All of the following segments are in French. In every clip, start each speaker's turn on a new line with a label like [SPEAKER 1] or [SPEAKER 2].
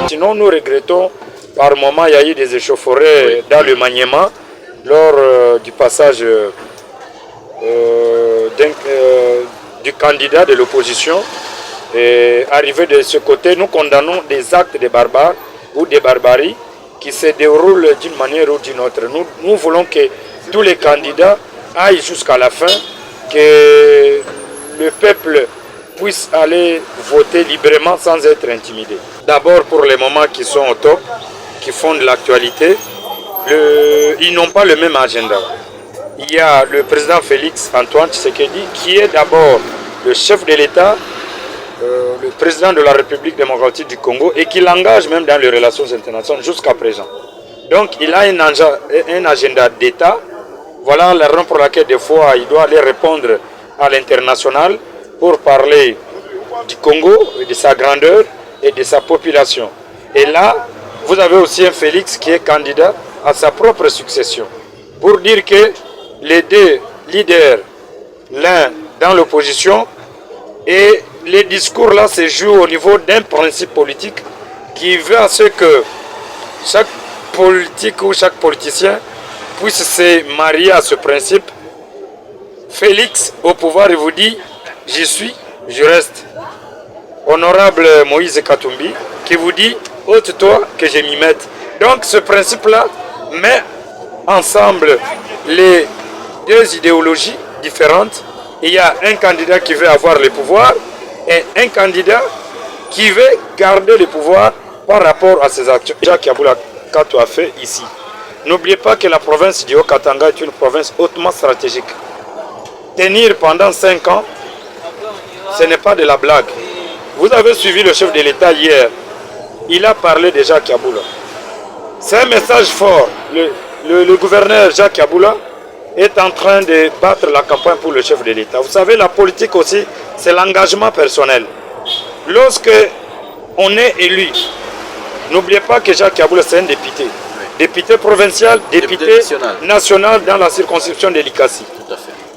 [SPEAKER 1] Sinon, nous regrettons, par moment, il y a eu des échauffourées dans le maniement lors du passage du candidat de l'opposition. Arrivé de ce côté, nous condamnons des actes de barbares ou de barbarie qui se déroulent d'une manière ou d'une autre. Nous voulons que tous les candidats aillent jusqu'à la fin, que le peuple puisse aller voter librement sans être intimidé. D'abord pour les moments qui sont au top, qui font de l'actualité, ils n'ont pas le même agenda. Il y a le président Félix Antoine Tshisekedi qui est d'abord le chef de l'État, le président de la République démocratique du Congo et qui l'engage même dans les relations internationales jusqu'à présent. Donc il a un agenda d'État. Voilà la raison pour laquelle des fois il doit aller répondre à l'international pour parler du Congo, de sa grandeur et de sa population. Et là, vous avez aussi un Félix qui est candidat à sa propre succession. Pour dire que les deux leaders, l'un dans l'opposition, et les discours là se jouent au niveau d'un principe politique qui veut à ce que chaque politique ou chaque politicien puisse se marier à ce principe. Félix au pouvoir, il vous dit « j'y suis, je reste ». Honorable Moïse Katumbi qui vous dit « ôte-toi que je m'y mette ». Donc ce principe-là met ensemble les deux idéologies différentes. Il y a un candidat qui veut avoir le pouvoir et un candidat qui veut garder le pouvoir par rapport à ses actions. Jacques Yabula Kato a fait ici. N'oubliez pas que la province du Haut-Katanga est une province hautement stratégique. Tenir pendant 5 ans, ce n'est pas de la blague. Vous avez suivi le chef de l'État hier. Il a parlé de Jacques Yabula. C'est un message fort. Le gouverneur Jacques Yabula est en train de battre la campagne pour le chef de l'État. Vous savez, la politique aussi, c'est l'engagement personnel. Lorsque on est élu, n'oubliez pas que Jacques Yabula, c'est un député. Député provincial, député national dans la circonscription de Likasi.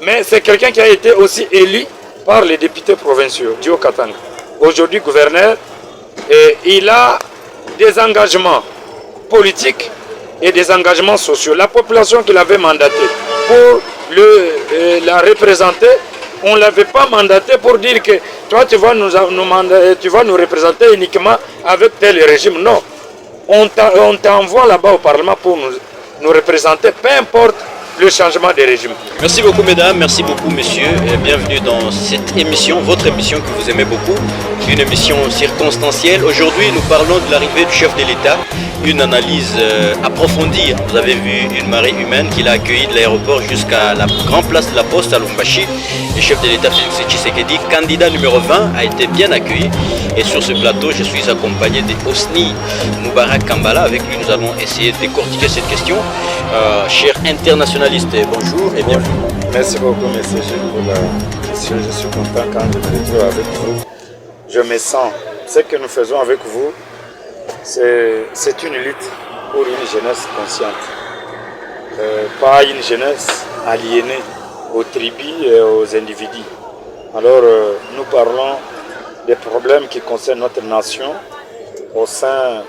[SPEAKER 1] Mais c'est quelqu'un qui a été aussi élu par les députés provinciaux du Haut-Katanga. Aujourd'hui gouverneur, et il a des engagements politiques et des engagements sociaux. La population qu'il avait mandaté pour la représenter, on ne l'avait pas mandaté pour dire que toi tu vas nous représenter uniquement avec tel régime. Non, on t'envoie là-bas au Parlement pour nous représenter, peu importe le changement de régime.
[SPEAKER 2] Merci beaucoup mesdames, merci beaucoup messieurs, et bienvenue dans cette émission, votre émission que vous aimez beaucoup, une émission circonstancielle. Aujourd'hui nous parlons de l'arrivée du chef de l'État, une analyse approfondie. Vous avez vu une marée humaine qui l'a accueilli de l'aéroport jusqu'à la grande place de la Poste à Lubumbashi. Le chef de l'État Félix Tshisekedi, candidat numéro 20, a été bien accueilli. Et sur ce plateau, je suis accompagné de Hosni Moubarak Kambala. Avec lui, nous allons essayer de décortiquer cette question. Cher internationaliste, bonjour et bienvenue.
[SPEAKER 1] Merci beaucoup, monsieur Gilles, pour la question. Je suis content quand je me retrouve avec vous. Je me sens. Ce que nous faisons avec vous, c'est une lutte pour une jeunesse consciente. Pas une jeunesse aliénée aux tribus et aux individus. Alors, nous parlons des problèmes qui concernent notre nation au sein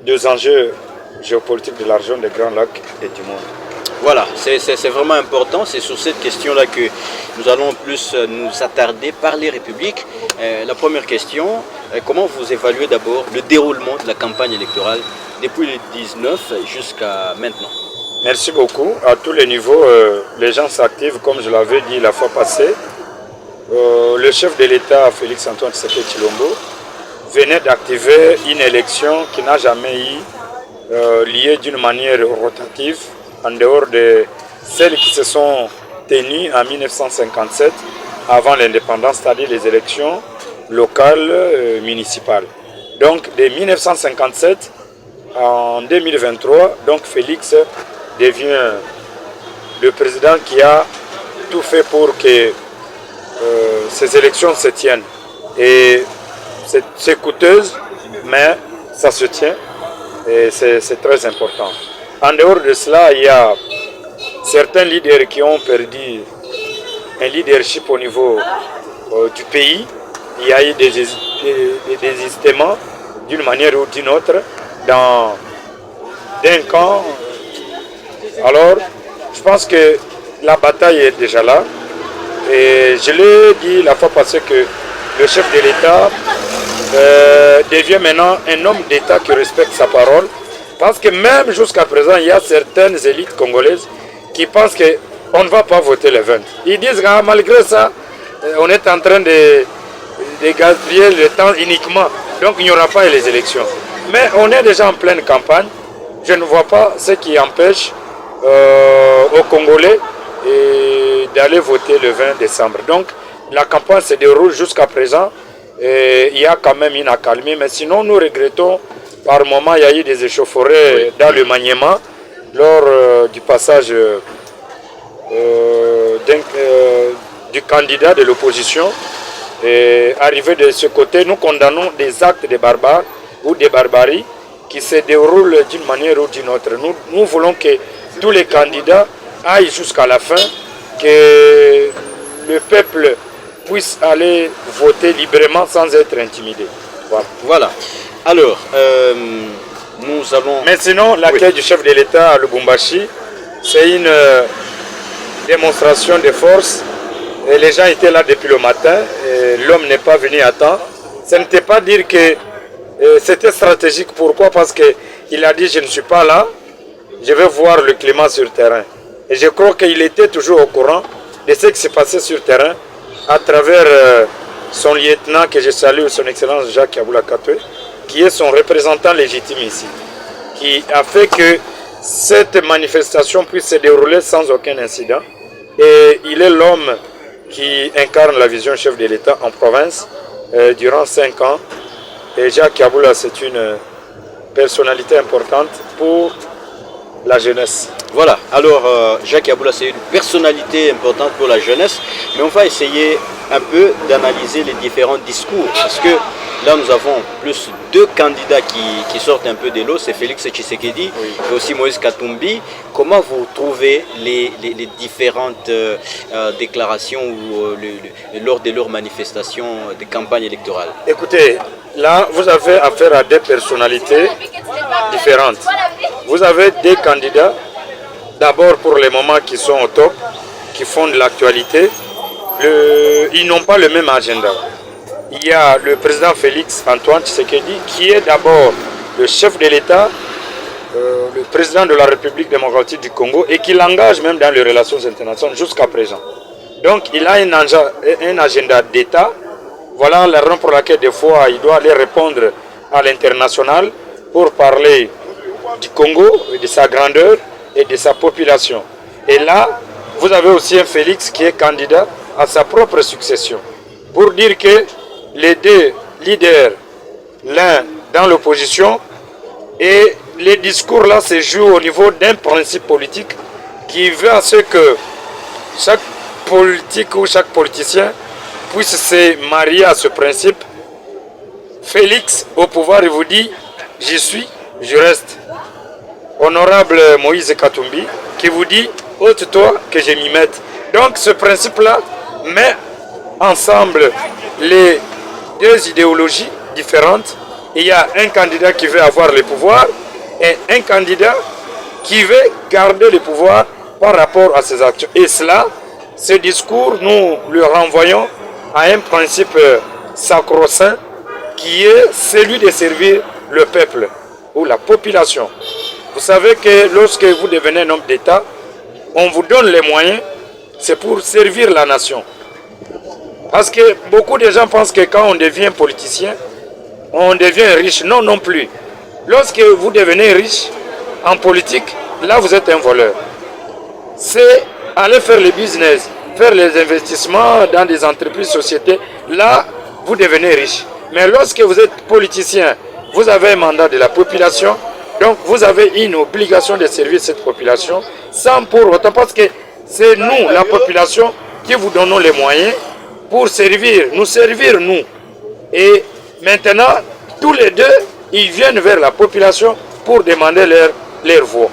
[SPEAKER 1] des enjeux géopolitiques de la région des Grands Lacs et du monde.
[SPEAKER 2] Voilà, c'est vraiment important. C'est sur cette question-là que nous allons plus nous attarder par les républiques. La première question, comment vous évaluez d'abord le déroulement de la campagne électorale depuis le 19 jusqu'à maintenant?
[SPEAKER 1] Merci beaucoup. À tous les niveaux, les gens s'activent, comme je l'avais dit la fois passée. Le chef de l'État, Félix Antoine Tshisekedi Tshilombo, venait d'activer une élection qui n'a jamais eu lieu d'une manière rotative, en dehors de celles qui se sont tenues en 1957, avant l'indépendance, c'est-à-dire les élections locales municipales. Donc, de 1957 en 2023, donc Félix devient le président qui a tout fait pour que ces élections se tiennent. Et c'est coûteuse, mais ça se tient et c'est très important. En dehors de cela, il y a certains leaders qui ont perdu un leadership au niveau du pays. Il y a eu des désistements d'une manière ou d'une autre d'un camp. Alors, je pense que la bataille est déjà là. Et je l'ai dit la fois passée que le chef de l'État devient maintenant un homme d'État qui respecte sa parole. Parce que même jusqu'à présent, il y a certaines élites congolaises qui pensent qu'on ne va pas voter le 20. Ils disent que malgré ça, on est en train de gaspiller le temps uniquement. Donc il n'y aura pas les élections. Mais on est déjà en pleine campagne. Je ne vois pas ce qui empêche aux Congolais d'aller voter le 20 décembre. Donc la campagne se déroule jusqu'à présent. Et il y a quand même une accalmie. Mais sinon, nous regrettons, par moment, il y a eu des échauffourées dans le Maniema lors du passage du candidat de l'opposition. Arrivé de ce côté, nous condamnons des actes de barbares ou de barbarie qui se déroulent d'une manière ou d'une autre. Nous voulons que tous les candidats aillent jusqu'à la fin, que le peuple puisse aller voter librement sans être intimidé.
[SPEAKER 2] Voilà. Alors, nous allons...
[SPEAKER 1] Mais sinon, l'accueil du chef de l'État à Lubumbashi, c'est une démonstration de force. Et les gens étaient là depuis le matin. L'homme n'est pas venu à temps. Ce n'était pas dire que c'était stratégique. Pourquoi? Parce qu'il a dit je ne suis pas là. Je vais voir le climat sur terrain. Et je crois qu'il était toujours au courant de ce qui s'est passé sur terrain à travers son lieutenant que je salue, son excellence Jacques Yabula Katwe, qui est son représentant légitime ici, qui a fait que cette manifestation puisse se dérouler sans aucun incident. Et il est l'homme qui incarne la vision chef de l'État en province durant 5 ans. Et Jacques Yabula, c'est une personnalité importante pour la jeunesse.
[SPEAKER 2] Voilà, alors Jacques Yabula, c'est une personnalité importante pour la jeunesse, mais on va essayer un peu d'analyser les différents discours, parce que là nous avons plus 2 candidats qui sortent un peu de l'eau, c'est Félix Tshisekedi et aussi Moïse Katumbi. Comment vous trouvez les différentes déclarations lors de leurs manifestations de campagne électorale?
[SPEAKER 1] Écoutez, là vous avez affaire à 2 personnalités différentes. Vous avez 2 candidats, d'abord pour les moments qui sont au top, qui font de l'actualité. Ils n'ont pas le même agenda. Il y a le président Félix Antoine Tshisekedi qui est d'abord le chef de l'État, le président de la République démocratique du Congo et qui l'engage même dans les relations internationales jusqu'à présent. Donc il a un agenda d'État. Voilà la raison pour laquelle des fois il doit aller répondre à l'international pour parler du Congo, de sa grandeur et de sa population. Et là, vous avez aussi un Félix qui est candidat à sa propre succession. Pour dire que les 2 leaders, l'un dans l'opposition, et les discours là se jouent au niveau d'un principe politique qui veut à ce que chaque politique ou chaque politicien puisse se marier à ce principe. Félix au pouvoir, il vous dit j'y suis, je reste. Honorable Moïse Katumbi qui vous dit ôte-toi que je m'y mette. Donc ce principe là met ensemble les 2 idéologies différentes. Il y a un candidat qui veut avoir le pouvoir et un candidat qui veut garder le pouvoir par rapport à ses actions. Et cela, ce discours, nous le renvoyons à un principe sacro-saint qui est celui de servir le peuple ou la population. Vous savez que lorsque vous devenez un homme d'État, on vous donne les moyens, c'est pour servir la nation. Parce que beaucoup de gens pensent que quand on devient politicien, on devient riche. Non, non plus. Lorsque vous devenez riche en politique, là vous êtes un voleur. C'est aller faire le business, faire les investissements dans des entreprises, sociétés. Là, vous devenez riche. Mais lorsque vous êtes politicien, vous avez un mandat de la population. Donc vous avez une obligation de servir cette population sans pour autant, parce que c'est nous, la population, qui vous donnons les moyens pour servir, nous. Et maintenant, tous les 2, ils viennent vers la population pour demander leur voix.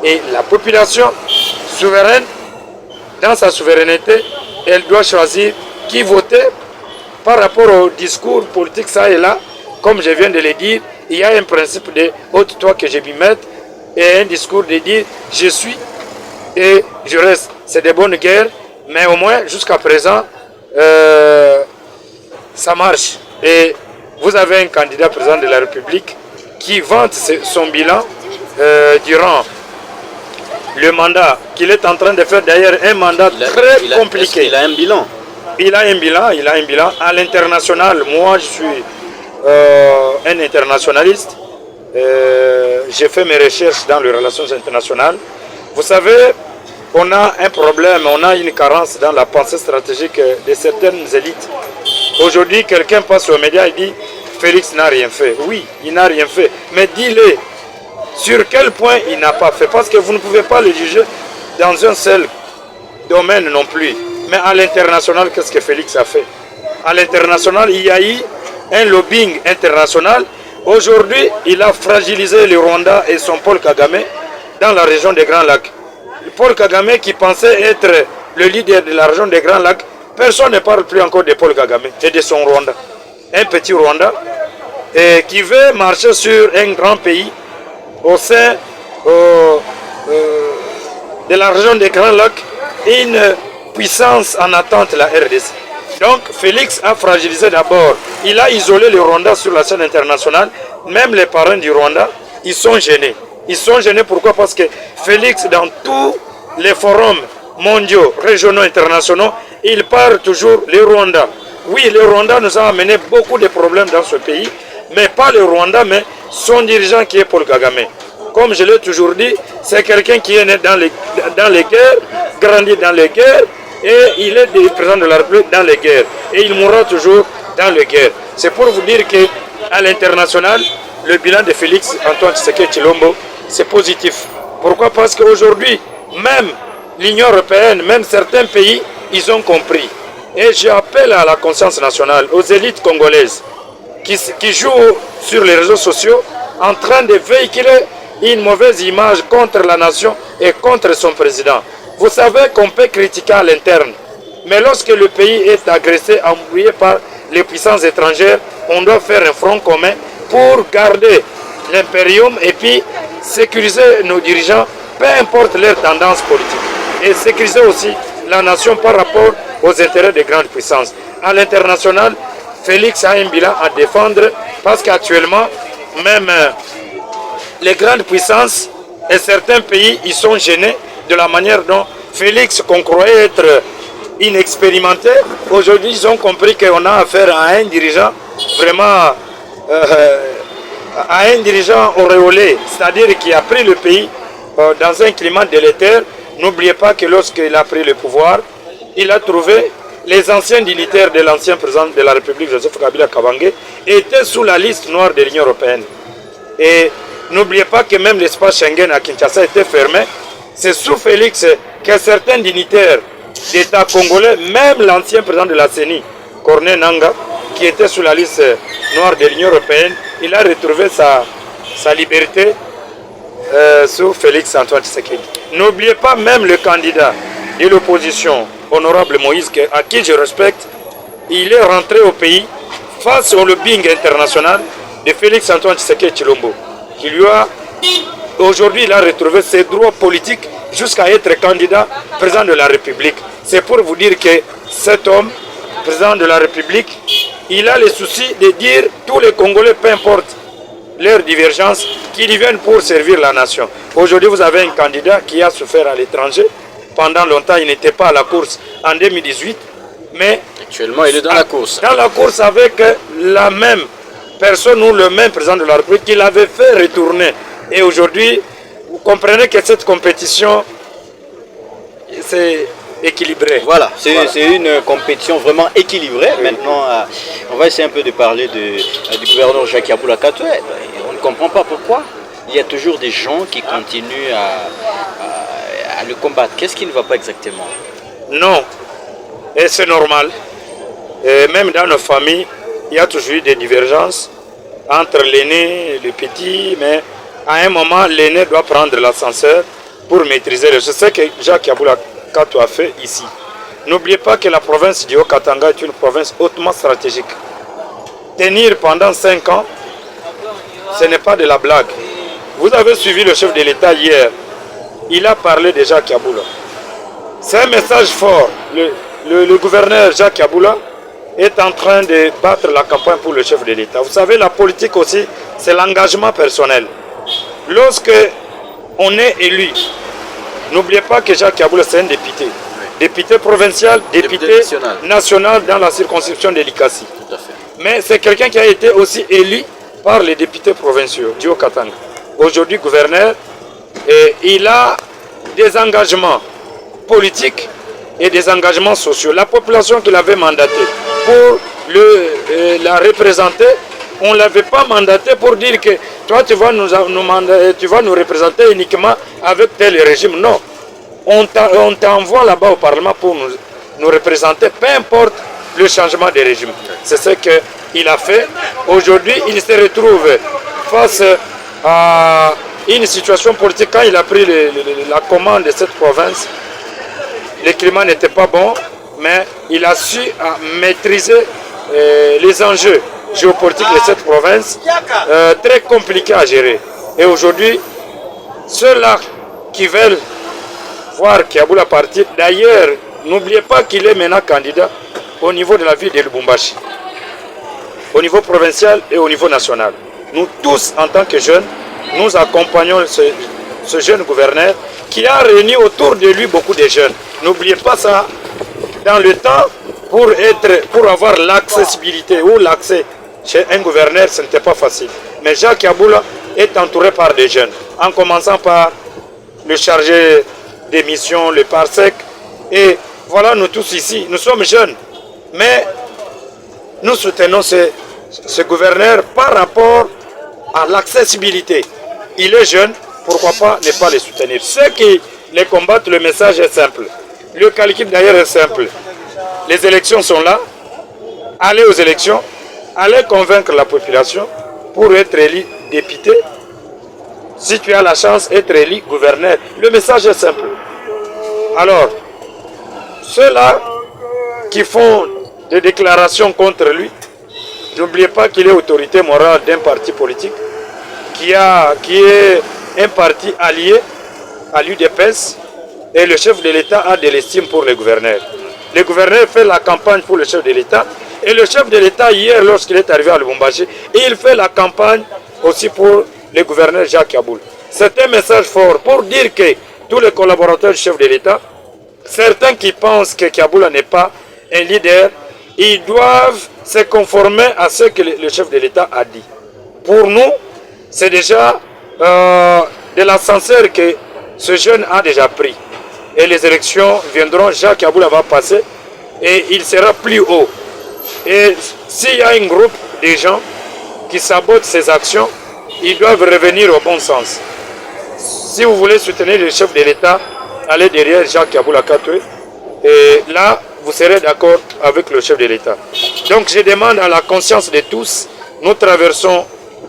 [SPEAKER 1] Et la population souveraine. Dans sa souveraineté, elle doit choisir qui voter par rapport au discours politique, ça et là. Comme je viens de le dire, il y a un principe de ôte-toi que je m'y mette et un discours de dire je suis et je reste. C'est des bonnes guerres, mais au moins jusqu'à présent, ça marche. Et vous avez un candidat président de la République qui vante son bilan durant le mandat qu'il est en train de faire, d'ailleurs un mandat très compliqué.
[SPEAKER 2] Il a un bilan.
[SPEAKER 1] Il a un bilan. À l'international, moi je suis un internationaliste. J'ai fait mes recherches dans les relations internationales. Vous savez, on a un problème, on a une carence dans la pensée stratégique de certaines élites. Aujourd'hui, quelqu'un passe aux médias et dit Félix n'a rien fait. Oui, il n'a rien fait. Mais dis-le, sur quel point il n'a pas fait. Parce que vous ne pouvez pas le juger dans un seul domaine non plus. Mais à l'international, qu'est-ce que Félix a fait? À l'international, il y a eu un lobbying international. Aujourd'hui, il a fragilisé le Rwanda et son Paul Kagame dans la région des Grands Lacs. Paul Kagame qui pensait être le leader de la région des Grands Lacs, personne ne parle plus encore de Paul Kagame et de son Rwanda. Un petit Rwanda qui veut marcher sur un grand pays au sein de la région des Grands Lacs, une puissance en attente, la RDC. Donc Félix a fragilisé d'abord, il a isolé le Rwanda sur la scène internationale. Même les parents du Rwanda, ils sont gênés. Ils sont gênés pourquoi? Parce que Félix, dans tous les forums mondiaux, régionaux, internationaux, il parle toujours le Rwanda. Oui, le Rwanda nous a amené beaucoup de problèmes dans ce pays, mais pas le Rwanda, mais son dirigeant qui est Paul Kagame. Comme je l'ai toujours dit, c'est quelqu'un qui est né dans les guerres, grandi dans les guerres, et il est le président de la République dans les guerres. Et il mourra toujours dans les guerres. C'est pour vous dire qu'à l'international, le bilan de Félix Antoine Tshisekedi Tshilombo, c'est positif. Pourquoi? Parce qu'aujourd'hui, même l'Union européenne, même certains pays, ils ont compris. Et j'appelle à la conscience nationale, aux élites congolaises, qui jouent sur les réseaux sociaux, en train de véhiculer une mauvaise image contre la nation et contre son président. Vous savez qu'on peut critiquer à l'interne, mais lorsque le pays est agressé, embrouillé par les puissances étrangères, on doit faire un front commun pour garder l'impérium et puis sécuriser nos dirigeants, peu importe leur tendance politique, et sécuriser aussi la nation par rapport aux intérêts des grandes puissances. À l'international, Félix a un bilan à défendre parce qu'actuellement, même les grandes puissances et certains pays, ils sont gênés de la manière dont Félix, qu'on croyait être inexpérimenté, aujourd'hui ils ont compris qu'on a affaire à un dirigeant vraiment, à un dirigeant auréolé, c'est-à-dire qui a pris le pays dans un climat délétère. N'oubliez pas que lorsqu'il a pris le pouvoir, il a trouvé les anciens dignitaires de l'ancien président de la République, Joseph Kabila Kabange, étaient sous la liste noire de l'Union européenne. Et n'oubliez pas que même l'espace Schengen à Kinshasa était fermé. C'est sous Félix que certains dignitaires d'État congolais, même l'ancien président de la CENI, Corneille Nangaa, qui était sous la liste noire de l'Union européenne, il a retrouvé sa liberté sous Félix Antoine Tshisekedi. N'oubliez pas même le candidat de l'opposition, honorable Moïse, à qui je respecte, il est rentré au pays face au lobbying international de Félix Antoine Tshisekedi Tshilombo, qui lui a, aujourd'hui, il a retrouvé ses droits politiques jusqu'à être candidat président de la République. C'est pour vous dire que cet homme, président de la République, il a le souci de dire tous les Congolais, peu importe leurs divergences, qu'ils viennent pour servir la nation. Aujourd'hui, vous avez un candidat qui a souffert à l'étranger. Pendant longtemps, il n'était pas à la course en 2018, mais
[SPEAKER 2] actuellement, il est dans la course.
[SPEAKER 1] Dans la course avec la même personne ou le même président de la République qui l'avait fait retourner. Et aujourd'hui, vous comprenez que cette compétition, c'est équilibré.
[SPEAKER 2] Voilà, c'est une compétition vraiment équilibrée. Oui. Maintenant, on va essayer un peu de parler du gouverneur Jacques Yabula Katoué. On ne comprend pas pourquoi. Il y a toujours des gens qui continuent à le combattre. Qu'est-ce qui ne va pas exactement?
[SPEAKER 1] Non, et c'est normal. Et même dans nos familles, il y a toujours eu des divergences entre l'aîné et le petit, mais à un moment, l'aîné doit prendre l'ascenseur pour maîtriser les choses. C'est ce que Jacques Yabula Kato a fait ici. N'oubliez pas que la province du Haut-Katanga est une province hautement stratégique. Tenir pendant 5 ans, ce n'est pas de la blague. Vous avez suivi le chef de l'État hier. Il a parlé de Jacques Yabula. C'est un message fort. Le gouverneur Jacques Yabula est en train de battre la campagne pour le chef de l'État. Vous savez, la politique aussi, c'est l'engagement personnel. Lorsque on est élu, n'oubliez pas que Jacques Yabula, c'est un député. Député provincial, député national dans la circonscription de l'Ikassi. Mais c'est quelqu'un qui a été aussi élu par les députés provinciaux du Haut-Katanga. Aujourd'hui gouverneur, et il a des engagements politiques et des engagements sociaux. La population qu'il avait mandaté pour la représenter, on ne l'avait pas mandaté pour dire que toi tu vas nous représenter uniquement avec tel régime. Non. On t'envoie là-bas au Parlement pour nous représenter, peu importe le changement de régime. C'est ce qu'il a fait. Aujourd'hui, il se retrouve face à une situation politique. Quand il a pris la commande de cette province, le climat n'était pas bon, mais il a su maîtriser les enjeux géopolitiques de cette province, très compliqués à gérer. Et aujourd'hui, ceux-là qui veulent voir Yabula partir, d'ailleurs, n'oubliez pas qu'il est maintenant candidat au niveau de la ville de Lubumbashi, au niveau provincial et au niveau national. Nous tous, en tant que jeunes, nous accompagnons ce jeune gouverneur qui a réuni autour de lui beaucoup de jeunes. N'oubliez pas ça, dans le temps, pour avoir l'accessibilité ou l'accès chez un gouverneur, ce n'était pas facile. Mais Jacques Yabula est entouré par des jeunes, en commençant par le chargé des missions, le PARSEC. Et voilà, nous tous ici, nous sommes jeunes. Mais nous soutenons ce gouverneur par rapport à l'accessibilité. Il est jeune, pourquoi pas ne pas le soutenir. Ceux qui les combattent, le message est simple. Le calcul d'ailleurs est simple. Les élections sont là. Allez aux élections, allez convaincre la population pour être élu député. Si tu as la chance d'être élu gouverneur, le message est simple. Alors, ceux-là qui font des déclarations contre lui, n'oubliez pas qu'il est autorité morale d'un parti politique qui est un parti allié à l'UDPS, et le chef de l'État a de l'estime pour le gouverneur. Le gouverneur fait la campagne pour le chef de l'État, et le chef de l'État hier, lorsqu'il est arrivé à Lubumbashi, il fait la campagne aussi pour le gouverneur Jacques Yabula. C'est un message fort pour dire que tous les collaborateurs du chef de l'État, certains qui pensent que Yabula n'est pas un leader, ils doivent se conformer à ce que le chef de l'État a dit. Pour nous, c'est déjà de l'ascenseur que ce jeune a déjà pris. Et les élections viendront, Jacques Yabula va passer et il sera plus haut. Et s'il y a un groupe de gens qui sabotent ces actions, ils doivent revenir au bon sens. Si vous voulez soutenir le chef de l'État, allez derrière Jacques Yabula Kato, et là, vous serez d'accord avec le chef de l'État. Donc je demande à la conscience de tous, nous traversons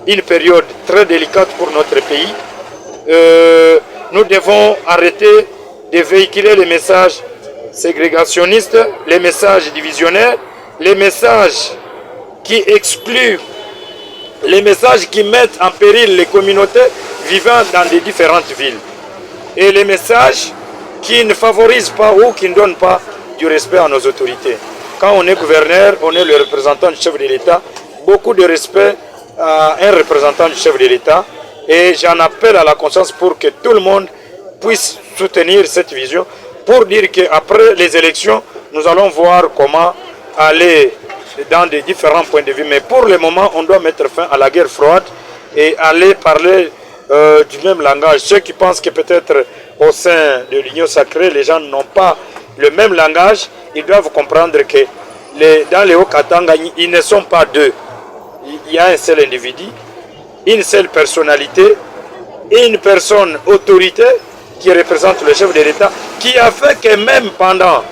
[SPEAKER 1] une période très délicate pour notre pays. Nous devons arrêter de véhiculer les messages ségrégationnistes, les messages divisionnaires, les messages qui excluent, les messages qui mettent en péril les communautés vivant dans des différentes villes. Et les messages qui ne favorisent pas ou qui ne donnent pas du respect à nos autorités. Quand on est gouverneur, on est le représentant du chef de l'État. Beaucoup de respect à un représentant du chef de l'État. Et j'en appelle à la conscience pour que tout le monde puisse soutenir cette vision, pour dire qu'après les élections, nous allons voir comment aller dans des différents points de vue. Mais pour le moment, on doit mettre fin à la guerre froide et aller parler du même langage. Ceux qui pensent que peut-être au sein de l'Union sacrée, les gens n'ont pas le même langage, ils doivent comprendre que dans les Haut-Katanga, ils ne sont pas deux. Il y a un seul individu, une seule personnalité, une personne autorité qui représente le chef de l'État, qui a fait que même pendant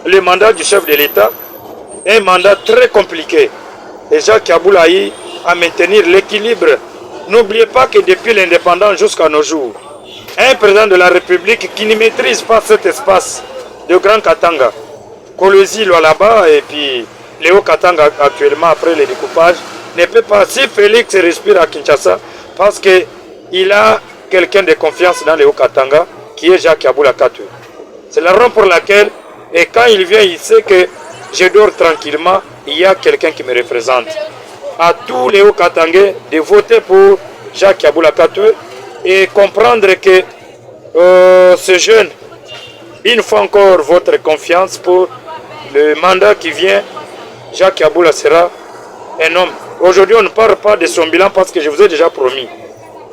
[SPEAKER 1] le mandat du chef de l'État, un mandat très compliqué, et Jacques Yabula a eu à maintenir l'équilibre. N'oubliez pas que depuis l'indépendance jusqu'à nos jours, un président de la République qui ne maîtrise pas cet espace de Grand Katanga. Kolwezi là-bas et puis Léo Katanga actuellement après le découpage ne peut pas. Si Félix respire à Kinshasa parce qu'il a quelqu'un de confiance dans Léo Katanga qui est Jacques Yaboula Katoué. C'est la raison pour laquelle, et quand il vient, il sait que je dors tranquillement, il y a quelqu'un qui me représente. À tous les Hauts-Katangais de voter pour Jacques Yaboula Katoué et comprendre que ce jeune, une fois encore, votre confiance pour le mandat qui vient, Jacques Yaboula sera un homme. Aujourd'hui, on ne parle pas de son bilan parce que je vous ai déjà promis.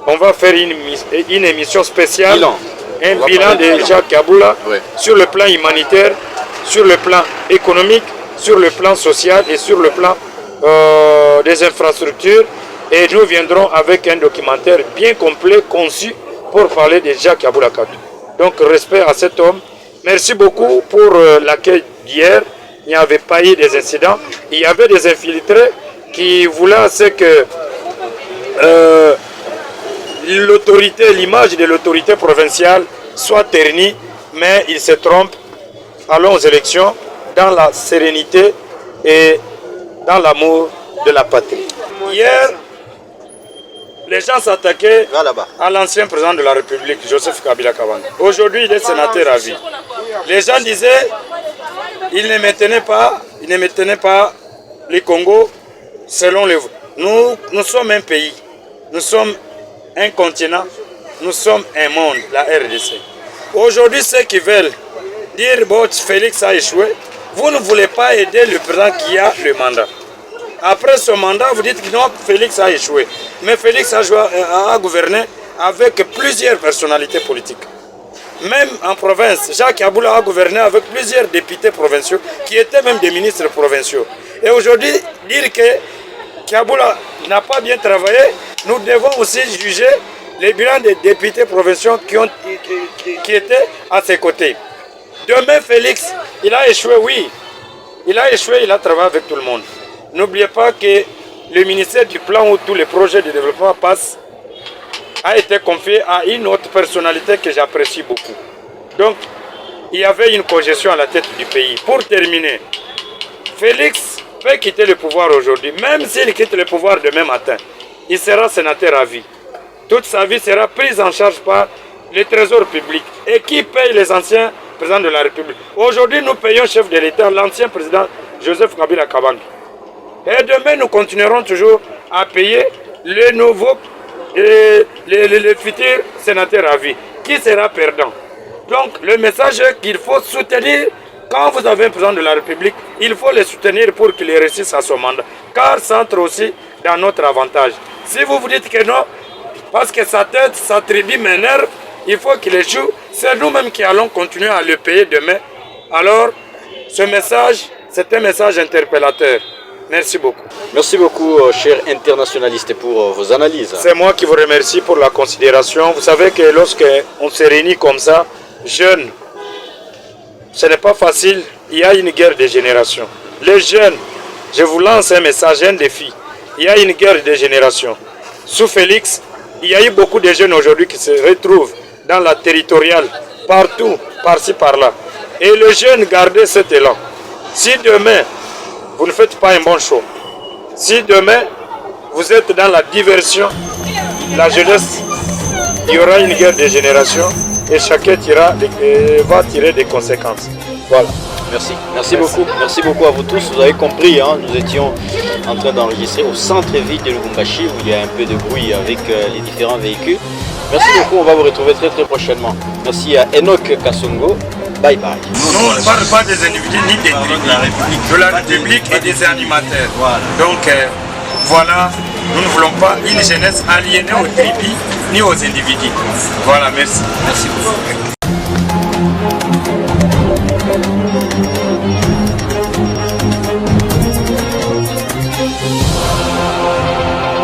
[SPEAKER 1] On va faire une émission spéciale, un bilan de Jacques Yaboula sur le plan humanitaire, sur le plan économique, sur le plan social et sur le plan des infrastructures. Et nous viendrons avec un documentaire bien complet, conçu pour parler de Jacques Yaboula Katoué. Donc respect à cet homme. Merci beaucoup pour l'accueil d'hier. Il n'y avait pas eu des incidents. Il y avait des infiltrés qui voulaient que l'autorité, l'image de l'autorité provinciale soit ternie, mais ils se trompent. Allons aux élections dans la sérénité et dans l'amour de la patrie. Hier, les gens s'attaquaient à l'ancien président de la République, Joseph Kabila Kabange. Aujourd'hui, il est sénateur à vie. Les gens disaient qu'il ne maintenait pas les Congo selon les... Nous sommes un pays, nous sommes un continent, nous sommes un monde, la RDC. Aujourd'hui, ceux qui veulent dire que Félix a échoué, vous ne voulez pas aider le président qui a le mandat. Après ce mandat, vous dites que non, Félix a échoué. Mais Félix a gouverné avec plusieurs personnalités politiques. Même en province, Jacques Yaboula a gouverné avec plusieurs députés provinciaux qui étaient même des ministres provinciaux. Et aujourd'hui, dire que Yaboula n'a pas bien travaillé, nous devons aussi juger les bilans des députés provinciaux qui étaient à ses côtés. Demain, Félix, il a échoué, oui. Il a échoué, il a travaillé avec tout le monde. N'oubliez pas que le ministère du plan où tous les projets de développement passent a été confié à une autre personnalité que j'apprécie beaucoup. Donc, il y avait une cogestion à la tête du pays. Pour terminer, Félix peut quitter le pouvoir aujourd'hui. Même s'il quitte le pouvoir demain matin, il sera sénateur à vie. Toute sa vie sera prise en charge par le trésor public. Et qui paye les anciens présidents de la République? Aujourd'hui, nous payons chef de l'État, l'ancien président Joseph Kabila Kabange. Et demain, nous continuerons toujours à payer les nouveaux, les futurs sénateurs à vie. Qui sera perdant? Donc, le message est qu'il faut soutenir, quand vous avez un président de la République, il faut le soutenir pour qu'il réussisse à son mandat. Car ça entre aussi dans notre avantage. Si vous vous dites que non, parce que sa tête, sa tribu m'énerve, il faut qu'il échoue, c'est nous-mêmes qui allons continuer à le payer demain. Alors, ce message, c'est un message interpellateur. Merci beaucoup.
[SPEAKER 2] Merci beaucoup, cher internationaliste, pour vos analyses.
[SPEAKER 1] C'est moi qui vous remercie pour la considération. Vous savez que lorsqu'on se réunit comme ça, jeunes, ce n'est pas facile. Il y a une guerre des générations. Les jeunes, je vous lance un message, un défi. Il y a une guerre des générations. Sous Félix, il y a eu beaucoup de jeunes aujourd'hui qui se retrouvent dans la territoriale, partout, par-ci, par-là. Et les jeunes, gardez cet élan. Si demain, vous ne faites pas un bon choix, si demain, vous êtes dans la diversion, la jeunesse, il y aura une guerre des générations et chacun va tirer des conséquences. Voilà.
[SPEAKER 2] Merci beaucoup. Merci beaucoup à vous tous. Vous avez compris, hein, nous étions en train d'enregistrer au centre-ville de Lubumbashi où il y a un peu de bruit avec les différents véhicules. Merci beaucoup, on va vous retrouver très très prochainement. Merci à Enoch Kasongo. Bye bye.
[SPEAKER 1] Nous, on ne parle pas des individus ni des tribus, de la République et des animateurs. Voilà. Donc voilà, nous ne voulons pas une jeunesse aliénée aux tribus ni aux individus. Voilà, merci.
[SPEAKER 2] Merci beaucoup.